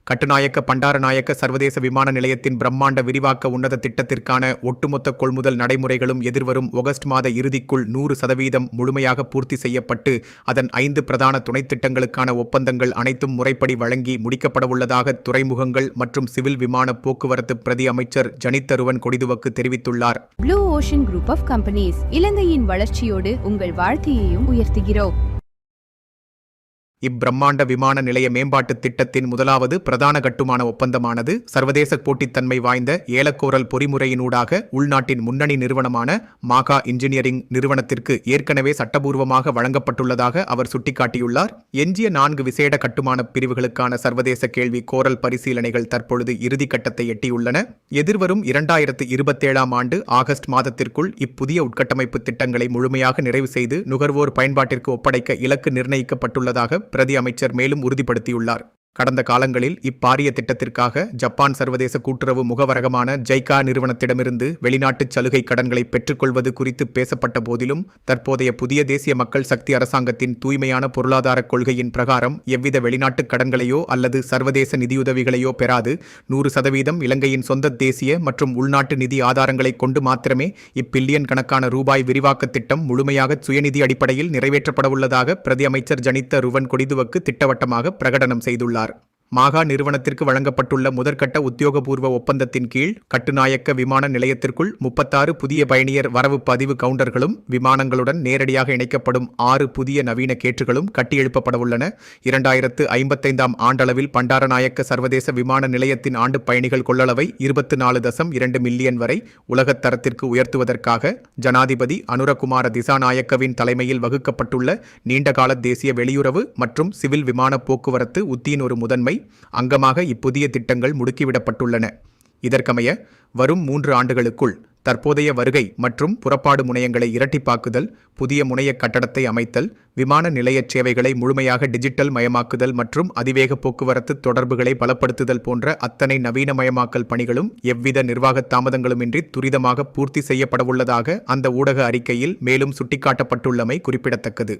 கட்டுநாயக்க பண்டாரநாயக்க சர்வதேச விமான நிலையத்தின் பிரம்மாண்ட விரிவாக்க உன்னத திட்டத்திற்கான ஒட்டுமொத்த கொள்முதல் நடைமுறைகளும் எதிர்வரும் ஆகஸ்ட் மாத இறுதிக்குள் 100% முழுமையாக பூர்த்தி செய்யப்பட்டு அதன் 5 பிரதான துணைத் திட்டங்களுக்கான ஒப்பந்தங்கள் அனைத்தும் முறைப்படி வழங்கி முடிக்கப்படவுள்ளதாக துறைமுகங்கள் மற்றும் சிவில் விமான போக்குவரத்து பிரதி அமைச்சர் ஜனித்த ருவன் கொடிதுவக்கு தெரிவித்துள்ளார். Blue Ocean Group of Companies இலங்கையின் வளர்ச்சியோடு உங்கள் வாழ்க்கையையும் உயர்த்துகிறோம். இப்பிரம்மாண்ட விமான நிலைய மேம்பாட்டு திட்டத்தின் முதலாவது பிரதான கட்டுமான ஒப்பந்தமானது சர்வதேச போட்டித்தன்மை வாய்ந்த ஏலக்கோரல் பொறிமுறையினூடாக உள்நாட்டின் முன்னணி நிறுவனமான மாகா இன்ஜினியரிங் நிறுவனத்திற்கு ஏற்கனவே சட்டபூர்வமாக வழங்கப்பட்டுள்ளதாக அவர் சுட்டிக்காட்டியுள்ளார். எஞ்சிய 4 விசேட கட்டுமான பிரிவுகளுக்கான சர்வதேச கேள்வி கோரல் பரிசீலனைகள் தற்பொழுது இறுதிக்கட்டத்தை எட்டியுள்ளன. எதிர்வரும் 2027 ஆண்டு ஆகஸ்ட் மாதத்திற்குள் இப்புதிய உட்கட்டமைப்பு திட்டங்களை முழுமையாக நிறைவு செய்து நுகர்வோர் பயன்பாட்டிற்கு ஒப்படைக்க இலக்கு நிர்ணயிக்கப்பட்டுள்ளதாக பிரதி அமைச்சர் மேலும் உறுதிப்படுத்தியுள்ளார். கடந்த காலங்களில் இப்பாரிய திட்டத்திற்காக ஜப்பான் சர்வதேச கூட்டுறவு முகவரகமான ஜைகா நிறுவனத்திடமிருந்து வெளிநாட்டு சலுகை கடன்களை பெற்றுக்கொள்வது குறித்து பேசப்பட்ட போதிலும் தற்போதைய புதிய தேசிய மக்கள் சக்தி அரசாங்கத்தின் தூய்மையான பொருளாதார கொள்கையின் பிரகாரம் எவ்வித வெளிநாட்டு கடன்களையோ அல்லது சர்வதேச நிதியுதவிகளையோ பெறாது 100% இலங்கையின் சொந்த தேசிய மற்றும் உள்நாட்டு நிதி ஆதாரங்களை கொண்டு மாத்திரமே இப்பில்லியன் கணக்கான ரூபாய் விரிவாக்க திட்டம் முழுமையாக சுயநிதி அடிப்படையில் நிறைவேற்றப்படவுள்ளதாக பிரதி அமைச்சர் ஜனித்த ருவன் கொடிதுவக்கு திட்டவட்டமாக பிரகடனம் செய்துள்ளார். மாகா நிறுவனத்திற்கு வழங்கப்பட்டுள்ள முதற்கட்ட உத்தியோகபூர்வ ஒப்பந்தத்தின் கீழ் கட்டுநாயக்க விமான நிலையத்திற்குள் 36 புதிய பயணியர் வரவு பதிவு கவுண்டர்களும் விமானங்களுடன் நேரடியாக இணைக்கப்படும் 6 புதிய நவீன கேட்டுகளும் கட்டியெழுப்பப்படவுள்ளன. 2055 ஆண்டளவில் பண்டாரநாயக்க சர்வதேச விமான நிலையத்தின் ஆண்டு பயணிகள் கொள்ளளவை 24.2 மில்லியன் வரை உலகத் தரத்திற்கு உயர்த்துவதற்காக ஜனாதிபதி அனுரகுமார திசாநாயக்கவின் தலைமையில் வகுக்கப்பட்டுள்ள நீண்டகால தேசிய வெளியுறவு மற்றும் சிவில் விமான போக்குவரத்து உத்தியின் ஒரு முதன்மை அங்கமாக இப்புதிய திட்டங்கள் முடுக்கிவிடப்பட்டுள்ளன. இதற்கமைய வரும் 3 ஆண்டுகளுக்குள் தற்போதைய வருகை மற்றும் புறப்பாடு முனையங்களை இரட்டிப்பாக்குதல், புதிய முனைய கட்டடத்தை அமைத்தல், விமான நிலைய சேவைகளை முழுமையாக டிஜிட்டல் மயமாக்குதல் மற்றும் அதிவேக போக்குவரத்து தொடர்புகளை பலப்படுத்துதல் போன்ற அத்தனை நவீனமயமாக்கல் பணிகளும் எவ்வித நிர்வாக தாமதங்களுமின்றி துரிதமாக பூர்த்தி செய்யப்படவுள்ளதாக அந்த ஊடக அறிக்கையில் மேலும் சுட்டிக்காட்டப்பட்டுள்ளமை குறிப்பிடத்தக்கது.